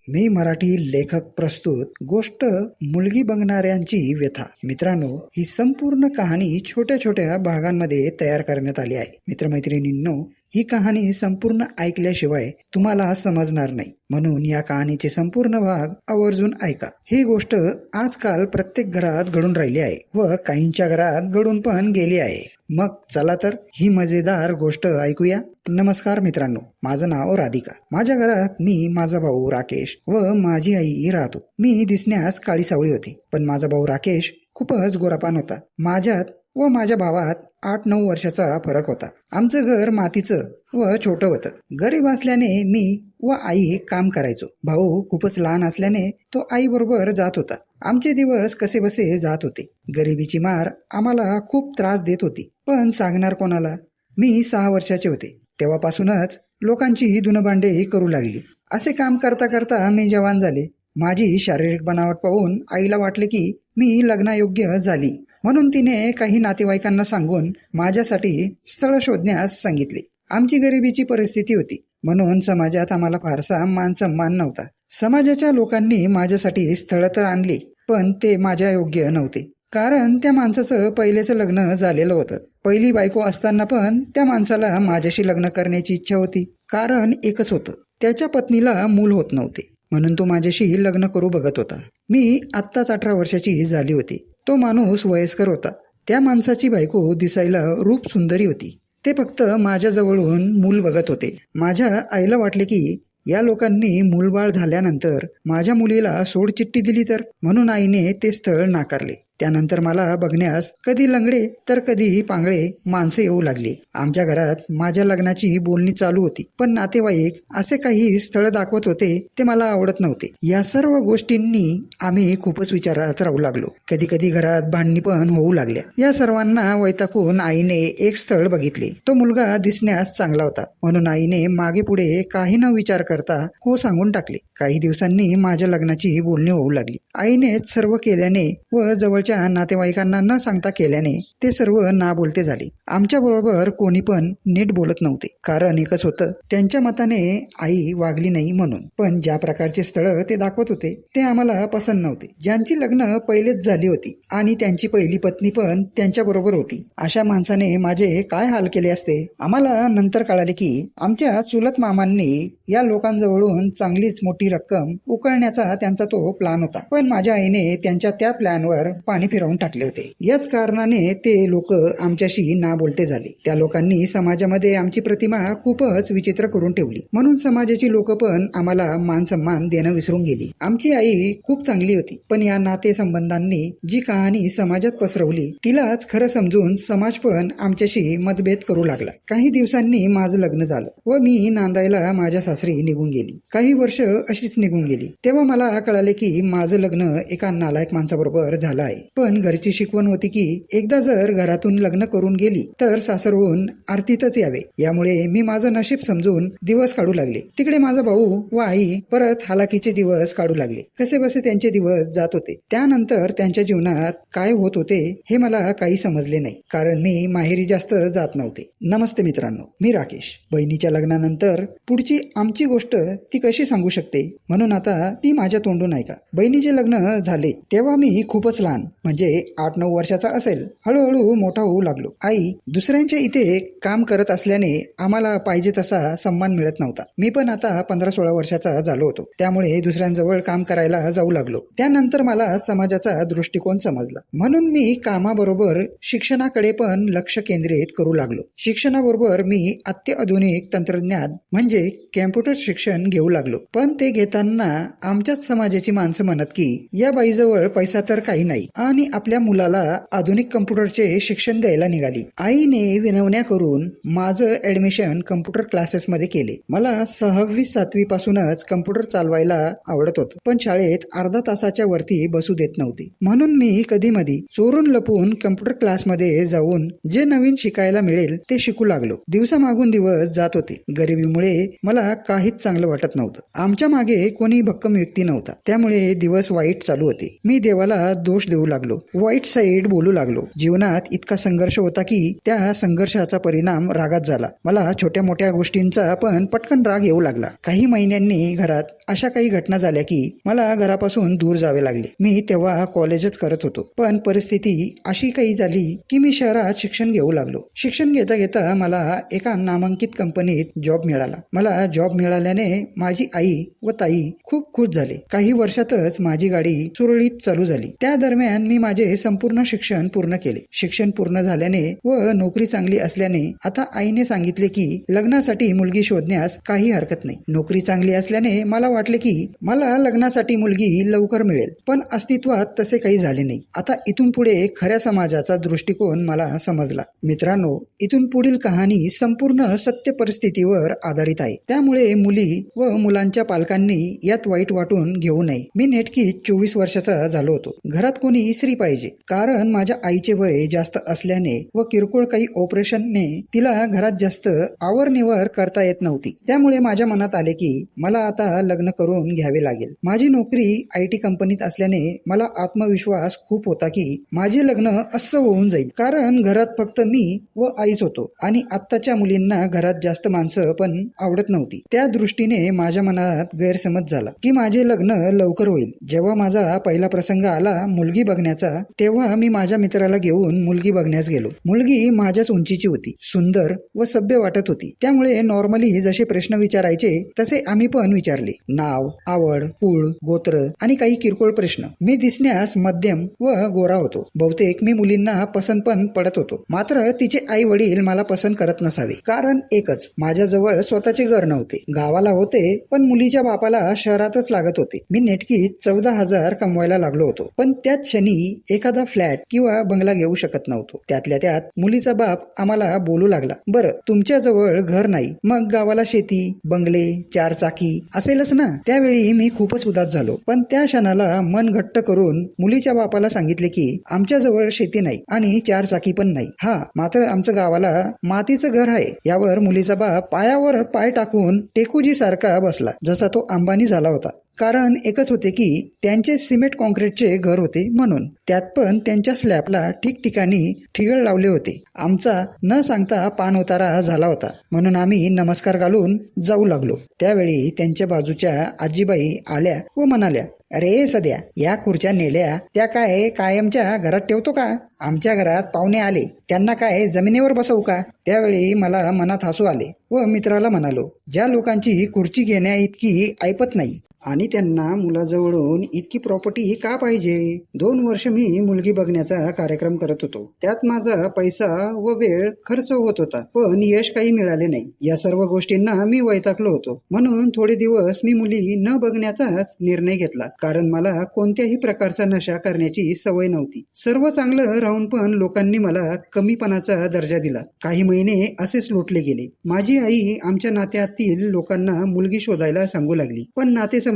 मी मराठी लेखक प्रस्तुत गोष्ट मुलगी बघणाऱ्यांची व्यथा. मित्रांनो, ही संपूर्ण कहाणी छोट्या छोट्या भागांमध्ये तयार करण्यात आली आहे. मित्रमैत्रिणींनो, ही कहाणी संपूर्ण ऐकल्याशिवाय तुम्हाला समजणार नाही, म्हणून या कहाणीचे संपूर्ण भाग आवर्जून ऐका. ही गोष्ट आजकाल प्रत्येक घरात घडून राहिली आहे व काहींच्या घरात घडून पण गेली आहे. मग चला तर ही मजेदार गोष्ट ऐकूया. नमस्कार मित्रांनो, माझं नाव राधिका. माझ्या घरात मी, माझा भाऊ राकेश व माझी आई राहतो. मी दिसण्यास काळी सावळी होती, पण माझा भाऊ राकेश खूपच गोरापान होता. माझ्यात व माझ्या भावात 8-9 वर्षाचा फरक होता. आमचं घर मातीचं व छोटं होतं. गरीब असल्याने मी व आई काम करायचो. भाऊ खूपच लहान असल्याने तो आई बरोबर जात होता. आमचे दिवस कसे बसे जात होते. गरिबीची मार आम्हाला खूप त्रास देत होती, पण सांगणार कोणाला. मी 6 वर्षाचे होते तेव्हापासूनच लोकांची धुणभांडे करू लागली. असे काम करता करता मी जवान झाले. माझी शारीरिक बनावट पाहून आईला वाटले की मी लग्नायोग्य झाली, म्हणून तिने काही नातेवाईकांना सांगून माझ्यासाठी स्थळ शोधण्यास सांगितले. आमची गरिबीची परिस्थिती होती, म्हणून समाजात आम्हाला फारसा मान सन्मान नव्हता. समाजाच्या लोकांनी माझ्यासाठी स्थळ तर आणली, पण ते माझ्या योग्य नव्हते. कारण त्या माणसाचं पहिलेचं लग्न झालेलं होतं. पहिली बायको असताना पण त्या माणसाला माझ्याशी लग्न करण्याची इच्छा होती. कारण एकच होतं, त्याच्या पत्नीला मूल होत नव्हते, म्हणून तो माझ्याशी लग्न करू बघत होता. मी आत्ताच 18 वर्षाची झाली होती. तो माणूस वयस्कर होता. त्या माणसाची बायको दिसायला रूप सुंदरी होती. ते फक्त माझ्या जवळून मूल बघत होते. माझ्या आईला वाटले की या लोकांनी मूलबाळ झाल्यानंतर माझ्या मुलीला सोडचिठ्ठी दिली तर, म्हणून आईने ते स्थळ नाकारले. त्यानंतर मला बघण्यास कधी लंगडे तर कधी पांगळे माणसे येऊ लागली. आमच्या घरात माझ्या लग्नाची बोलणी चालू होती, पण नातेवाईक असे काही स्थळ दाखवत होते ते मला आवडत नव्हते. या सर्व गोष्टींनी आम्ही खूपच विचारात राहू लागलो. कधी कधी घरात भांडणी पण होऊ लागल्या. या सर्वांना वैतागून आईने एक स्थळ बघितले. तो मुलगा दिसण्यास चांगला होता, म्हणून आईने मागे पुढे काही न विचार करता हो सांगून टाकले. काही दिवसांनी माझ्या लग्नाची बोलणी होऊ लागली. आईनेच सर्व केल्याने व जवळच्या नातेवाईकांना न सांगता केल्याने ते सर्व ना बोलते झाले. आमच्या बरोबर कोणी पण नीट बोलत नव्हते. कारण एकच होतं, त्यांच्या मताने आई वागली नाही म्हणून. पण ज्या प्रकारचे स्थळ ते दाखवत होते ते आम्हाला पसंत नव्हते. ज्यांची लग्न पहिलेच झाली होती आणि त्यांची पहिली पत्नी पण त्यांच्या बरोबर होती, अशा माणसाने माझे काय हाल केले असते. आम्हाला नंतर कळाले की आमच्या चुलत मामांनी या लोकांजवळून चांगलीच मोठी रक्कम उकळण्याचा त्यांचा तो प्लॅन होता, पण माझ्या आईने त्यांच्या त्या प्लॅनवर पाणी फिरवून टाकले होते. याच कारणाने ते लोक आमच्याशी ना बोलते झाले. त्या लोकांनी समाजामध्ये आमची प्रतिमा खूपच विचित्र करून ठेवली, म्हणून समाजाची लोक पण आम्हाला मान सन्मान देणं विसरून गेली. आमची आई खूप चांगली होती, पण या नातेसंबंधांनी जी कहाणी समाजात पसरवली तिलाच खरं समजून समाज पण आमच्याशी मतभेद करू लागला. काही दिवसांनी माझं लग्न झालं व मी नांदायला माझ्या सासरी निघून गेली. काही वर्ष अशीच निघून गेली. तेव्हा मला कळाले की माझं लग्न एका नालायक माणसाबरोबर झालं आहे. पण घरची शिकवण होती की एकदा जर घरातून लग्न करून गेली तर सासरहून आरतीतच यावे. यामुळे मी माझं नशीब समजून दिवस काढू लागले. तिकडे माझा भाऊ व आई परत हालाकीचे दिवस काढू लागले. कसे बसे त्यांचे दिवस जात होते. त्यानंतर त्यांच्या जीवनात काय होत होते हे मला काही समजले नाही, कारण मी माहेरी जास्त जात नव्हते. नमस्ते मित्रांनो, मी राकेश. बहिणीच्या लग्नानंतर पुढची आमची गोष्ट ती कशी सांगू शकते, म्हणून आता ती माझ्या तोंडून ऐका. बहिणीचे लग्न झाले तेव्हा मी खूपच लहान, म्हणजे 8-9 वर्षाचा असेल. हळूहळू मोठा होऊ लागलो. आई दुसऱ्यांच्या इथे काम करत असल्याने आम्हाला पाहिजे तसा सन्मान मिळत नव्हता. मी पण आता 15-16 वर्षाचा झालो होतो, त्यामुळे दुसऱ्यांजवळ काम करायला जाऊ लागलो. त्यानंतर मला समाजाचा दृष्टिकोन समजला, म्हणून मी कामाबरोबर शिक्षणाकडे पण लक्ष केंद्रित करू लागलो. शिक्षणाबरोबर मी अत्याधुनिक तंत्रज्ञान म्हणजे कॅम्प्युटर शिक्षण घेऊ लागलो. पण ते घेताना आमच्याच समाजाची माणसं म्हणत की या बाईजवळ पैसा तर काही नाही आणि आपल्या मुलाला आधुनिक कम्प्युटरचे शिक्षण द्यायला निघाली. आईने विनवण्या करून माझं ऍडमिशन कम्प्युटर क्लासेसमध्ये केले. मला 6वी-7वी पासूनच कम्प्युटर चालवायला आवडत होतं, पण शाळेत अर्धा तासाच्या वरती बसू देत नव्हते, म्हणून मी कधी मधी चोरून लपून कम्प्युटर क्लासमध्ये जाऊन जे नवीन शिकायला मिळेल ते शिकू लागलो. दिवसामागून दिवस जात होते. गरिबीमुळे मला काहीच चांगलं वाटत नव्हतं. आमच्या मागे कोणी भक्कम व्यक्ती नव्हता, त्यामुळे दिवस वाईट चालू होते. मी देवाला दोष देऊ लागलो, वाईट साईड बोलू लागलो. जीवनात इतका संघर्ष होता की त्या संघर्षाचा परिणाम रागात झाला. मला छोट्या मोठ्या गोष्टींचा पण पटकन राग येऊ लागला. काही महिन्यांनी घरात अशा काही घटना झाल्या की मला घरापासून दूर जावे लागले. मी तेव्हा कॉलेजच करत होतो, पण परिस्थिती अशी काही झाली की मी शहरात शिक्षण घेऊ लागलो. शिक्षण घेता घेता मला एका नामांकित कंपनीत जॉब मिळाला. मला जॉब मिळाल्याने माझी आई व ताई खूप खुश झाले. काही वर्षातच माझी गाडी सुरळीत चालू झाली. त्या दरम्यान मी माझे संपूर्ण शिक्षण पूर्ण केले. शिक्षण पूर्ण झाल्याने व नोकरी चांगली असल्याने आता आईने सांगितले की लग्नासाठी मुलगी शोधण्यास काही हरकत नाही. नोकरी चांगली असल्याने मला वाटले की मला लग्नासाठी मुलगी लवकर मिळेल, पण अस्तित्वात तसे काही झाले नाही. आता इथून पुढे खऱ्या समाजाचा दृष्टिकोन मला समजला. मित्रांनो, इथून पुढील कहाणी संपूर्ण सत्य परिस्थितीवर आधारित आहे, त्यामुळे मुली व मुलांच्या पालकांनी यात वाईट वाटून घेऊ नये. मी नेटकी 24 वर्षाचा झालो होतो. घरात कोणी स्त्री पाहिजे, कारण माझ्या आईचे वय जास्त असल्याने व किरकोळ काही ऑपरेशनने तिला घरात जास्त आवरनिवर करता येत नव्हती. त्यामुळे माझ्या मनात आले की मला आता लग्न करून घ्यावे लागेल. माझी नोकरी IT कंपनीत असल्याने मला आत्मविश्वास खूप होता की माझे लग्न असं होऊन जाईल, कारण घरात फक्त मी व आईच होतो आणि आत्ताच्या मुलींना घरात जास्त माणसं पण आवडत नव्हती. त्या दृष्टीने माझ्या मनात गैरसमज झाला की माझे लग्न लवकर होईल. जेव्हा माझा पहिला प्रसंग आला मुलगी बघण्याचा, तेव्हा मी माझ्या मित्राला घेऊन मुलगी बघण्यास गेलो. मुलगी माझ्याच उंचीची होती, सुंदर व सभ्य वाटत होती. त्यामुळे नॉर्मली जसे प्रश्न विचारायचे तसे आम्ही पण विचारले. नाव, आवड, कुळ, गोत्र आणि काही किरकोळ प्रश्न. मी दिसण्यास मध्यम व गोरा होतो. बहुतेक मी मुलींना पसंत पण पडत होतो. मात्र तिचे आई वडील मला पसंत करत नसावे, कारण एकच, माझ्याजवळ स्वतःचे घर नव्हते. गावाला होते पण मुलीच्या बापाला शहरातच लागत होते. मी नेटकी 14,000 कमवायला लागलो होतो, पण त्याच क्षणी एखादा फ्लॅट किंवा बंगला घेऊ शकत नव्हतो. त्यातल्या त्यात मुलीचा बाप आम्हाला बोलू लागला, बरं तुमच्याजवळ घर नाही, मग गावाला शेती, बंगले, 4 चाकी असेलच ना. त्यावेळी मी खूपच उदास झालो, पण त्या क्षणाला मन घट्ट करून मुलीच्या बापाला सांगितले की आमच्याजवळ शेती नाही आणि 4 चाकी पण नाही. हा, मात्र आमचं गावाला मातीचं घर आहे. यावर मुलीचा बाप पायावर पाय टाकून टेकूजी सारखा बसला, जसा तो अंबानी झाला होता. कारण एकच होते की त्यांचे सिमेंट कॉन्क्रीटचे घर होते म्हणून. त्यात पण त्यांच्या स्लॅबला ठिकठिकाणी ठिगळ लावले होते. आमचा न सांगता पान उतारा झाला होता, म्हणून आम्ही नमस्कार घालून जाऊ लागलो. त्यावेळी त्यांच्या बाजूच्या आजीबाई आल्या व म्हणाल्या, अरे सध्या या खुर्च्या नेल्या त्या काय कायमच्या घरात ठेवतो का? आमच्या घरात पाहुणे आले, त्यांना काय जमिनीवर बसवू का? त्यावेळी मला मनात हसू आले व मित्राला म्हणालो, ज्या लोकांची खुर्ची घेण्या इतकी ऐपत नाही आणि त्यांना मुलाजवळून इतकी प्रॉपर्टी का पाहिजे? 2 वर्ष मी मुलगी बघण्याचा कार्यक्रम करत होतो. त्यात माझा पैसा व वेळ खर्च होत होता, पण यश काही मिळाले नाही. या सर्व गोष्टींना मी वैतागलो होतो. म्हणून थोडे दिवस मी मुली न बघण्याचाच निर्णय घेतला, कारण मला कोणत्याही प्रकारचा नशा करण्याची सवय नव्हती. सर्व चांगलं राहून पण लोकांनी मला कमीपणाचा दर्जा दिला. काही महिने असेच लोटले गेले. माझी आई आमच्या नात्यातील लोकांना मुलगी शोधायला सांगू लागली, पण नातेसंबंध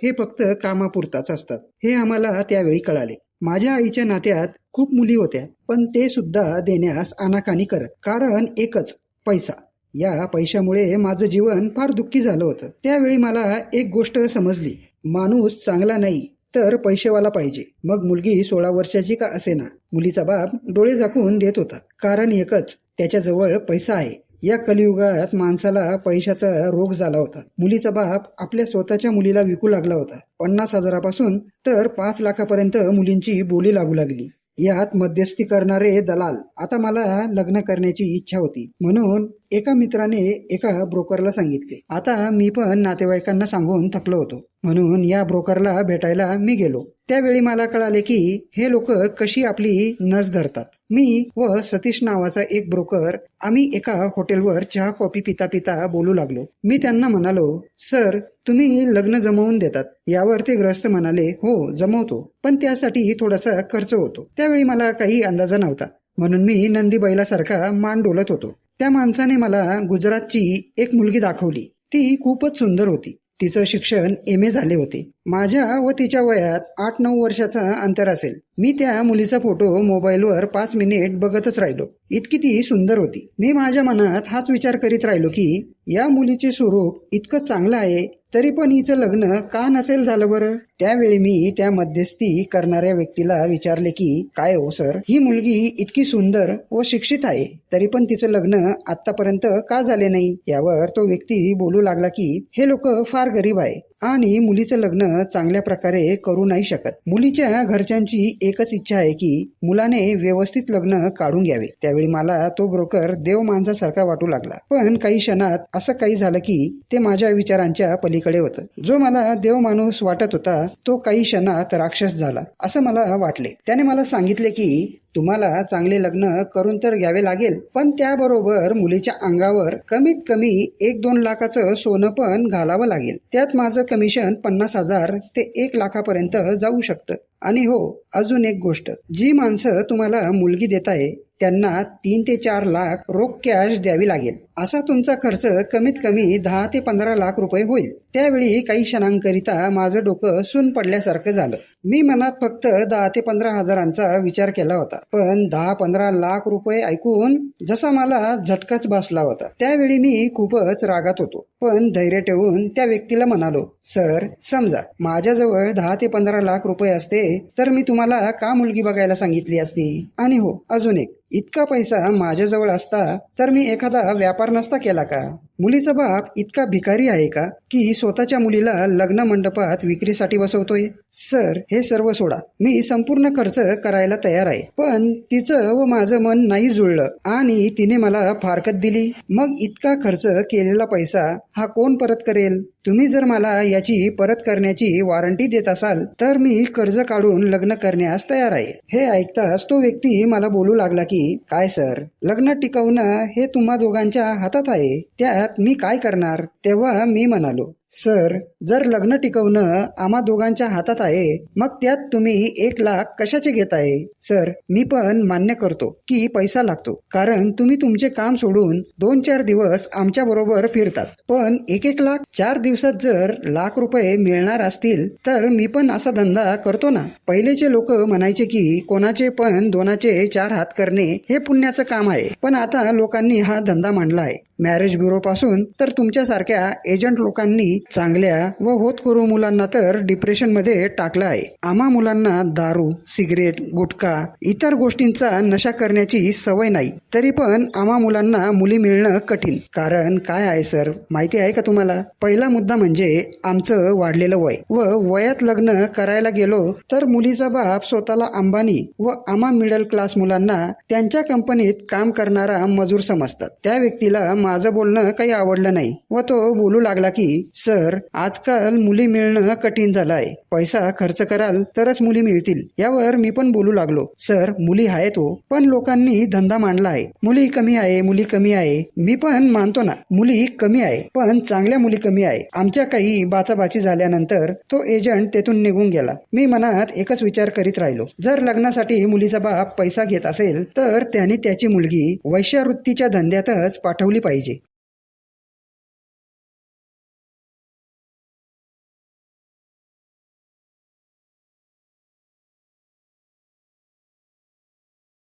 हे फक्त कामापुरताच असतात हे आम्हाला त्यावेळी कळाले. माझ्या आईच्या नात्यात खूप मुली होत्या, पण ते सुद्धा देण्यास आनाकानी करत, कारण एकच, पैसा. या पैशामुळे माझं जीवन फार दुःखी झालं होतं. त्यावेळी मला एक गोष्ट समजली, माणूस चांगला नाही तर पैसेवाला पाहिजे. मग मुलगी 16 वर्षाची का असेना, मुलीचा बाप डोळे झाकून देत होता, कारण एकच, त्याच्याजवळ पैसा आहे. या कलियुगात माणसाला पैशाचा रोग झाला होता. मुलीचा बाप आपल्या स्वतःच्या मुलीला विकू लागला होता. 50,000पासून तर 5 लाखापर्यंत मुलींची बोली लागू लागली. यात मध्यस्थी करणारे दलाल. आता मला लग्न करण्याची इच्छा होती, म्हणून एका मित्राने एका ब्रोकरला सांगितले. आता मी पण नातेवाईकांना सांगून थकलो होतो, म्हणून या ब्रोकरला भेटायला मी गेलो. त्यावेळी मला कळाले की हे लोक कशी आपली नस धरतात. मी व सतीश नावाचा एक ब्रोकर आम्ही एका हॉटेलवर चहा कॉफी पिता पिता बोलू लागलो. मी त्यांना म्हणालो, सर तुम्ही लग्न जमवून देतात? यावर ते ग्रस्त म्हणाले, हो जमवतो, पण त्यासाठी थोडासा खर्च होतो. त्यावेळी मला काही अंदाजा नव्हता, म्हणून मी नंदी बैलासारखा मान डोलत होतो. त्या माणसाने मला गुजरातची एक मुलगी दाखवली. ती खूपच सुंदर होती. तिचं शिक्षण MA झाले होते. माझ्या व तिच्या वयात 8-9 वर्षाचा अंतर असेल. मी त्या मुलीचा फोटो मोबाईलवर 5 मिनिट बघतच राहिलो. इतकी ती सुंदर होती. मी माझ्या मनात हाच विचार करीत राहिलो की या मुलीचे स्वरूप इतकं चांगलं आहे, तरी पण हिचं लग्न का नसेल झालं बरं. त्यावेळी मी त्या मध्यस्थी करणाऱ्या व्यक्तीला विचारले की काय हो सर, ही मुलगी इतकी सुंदर व शिक्षित आहे, तरी पण तिचं लग्न आतापर्यंत का झाले नाही. यावर तो व्यक्ती बोलू लागला की हे लोक फार गरीब आहे आणि मुलीचं लग्न चांगल्या प्रकारे करू नाही शकत. मुलीच्या घरच्यांची एकच इच्छा आहे की मुलाने व्यवस्थित लग्न काढून घ्यावे. त्यावेळी मला तो ब्रोकर देव माणसासारखा वाटू लागला. पण काही क्षणात असं काही झालं की ते माझ्या विचारांच्या पलीकडे होतं. जो मला देव माणूस वाटत होता तो काही क्षणात राक्षस झाला असं मला वाटले. त्याने मला सांगितले की तुम्हाला चांगले लग्न करून तर घ्यावे लागेल, पण त्याबरोबर मुलीच्या अंगावर कमीत कमी 1-2 लाखाचं सोनं पण घालावं लागेल. त्यात माझं कमिशन 50,000 ते 1 लाखापर्यंत जाऊ शकतं. आणि हो, अजून एक गोष्ट, जी माणसं तुम्हाला मुलगी देत आहे त्यांना 3 ते 4 लाख रोख कॅश द्यावी लागेल. असा तुमचा खर्च कमीत कमी 10 ते 15 लाख रुपये होईल. त्यावेळी काही क्षणांकरिता माझं डोकं सून पडल्यासारखं झालं. मी मनात फक्त 10 ते 15 हजारांचा विचार केला होता, पण 10-15 लाख रुपये ऐकून जसा मला झटकाच बसला होता. त्यावेळी मी खूपच रागात होतो, पण धैर्य ठेवून त्या व्यक्तीला म्हणालो, सर समजा माझ्याजवळ 10 ते 15 लाख रुपये असते तर मी तुम्हाला का मुलगी बघायला सांगितली असती. आणि हो, अजून एक, इतका पैसा माझ्याजवळ असता तर मी एखादा व्यापार नसता केला का. मुलीचा बाप इतका भिकारी आहे का की स्वतःच्या मुलीला लग्न मंडपात विक्रीसाठी बसवतोय. सर हे सर्व सोडा, मी संपूर्ण खर्च करायला तयार आहे, पण तिचं व माझं मन नाही जुळलं आणि तिने मला फारकत दिली. मग इतका खर्च केलेला पैसा हा कोण परत करेल. तुम्ही जर मला याची परत करण्याची वॉरंटी देत असाल तर मी कर्ज काढून लग्न करण्यास तयार आहे. हे ऐकताच तो व्यक्ती मला बोलू लागला की काय सर, लग्न टिकवणं हे तुम्हा दोघांच्या हातात आहे, त्यात मी काय करणार. तेव्हा मी म्हणालो, सर जर लग्न टिकवणं आम्हा दोघांच्या हातात आहे मग त्यात तुम्ही 1 लाख कशाचे घेत आहे. सर मी पण मान्य करतो की पैसा लागतो, कारण तुम्ही तुमचे काम सोडून 2-4 दिवस आमच्या बरोबर फिरतात, पण 1-1 लाख 4 दिवसात जर लाख रुपये मिळणार असतील तर मी पण असा धंदा करतो ना. पहिलेचे लोक म्हणायचे की कोणाचे पण 2चे 4 हात करणे हे पुण्याचं काम आहे, पण आता लोकांनी हा धंदा मांडला आहे. मॅरेज ब्युरो पासून तर तुमच्यासारख्या एजंट लोकांनी चांगल्या व होतकरू मुलांना तर डिप्रेशन मध्ये टाकलं आहे. आम्हा मुलांना दारू, सिगरेट, गुटखा इतर गोष्टींचा नशा करण्याची सवय नाही, तरी पण आम्हा मुलांना मुली मिळणं कठीण. कारण काय आहे सर माहिती आहे का तुम्हाला. पहिला मुद्दा म्हणजे आमचं वाढलेलं वय, व वयात लग्न करायला गेलो तर मुलीचा बाप स्वतःला अंबानी व आम्हा मिडल क्लास मुलांना त्यांच्या कंपनीत काम करणारा मजूर समजतात. त्या व्यक्तीला माझं बोलणं काही आवडलं नाही व तो बोलू लागला की सर आजकाल मुली मिळणं कठीण झालं आहे, पैसा खर्च कराल तरच मुली मिळतील. यावर मी पण बोलू लागलो, सर मुली आहेत हो, पण लोकांनी धंदा मांडला आहे, मुली कमी आहे, मुली कमी आहे. मी पण मानतो ना मुली कमी आहे, पण चांगल्या मुली कमी आहे. आमच्या काही बाचाबाची झाल्यानंतर तो एजंट तेथून निघून गेला. मी मनात एकच विचार करीत राहिलो, जर लग्नासाठी मुलीचा बाप पैसा घेत असेल तर त्याने त्याची मुलगी वैश्यवृत्तीच्या धंद्यातच पाठवली पाहिजे.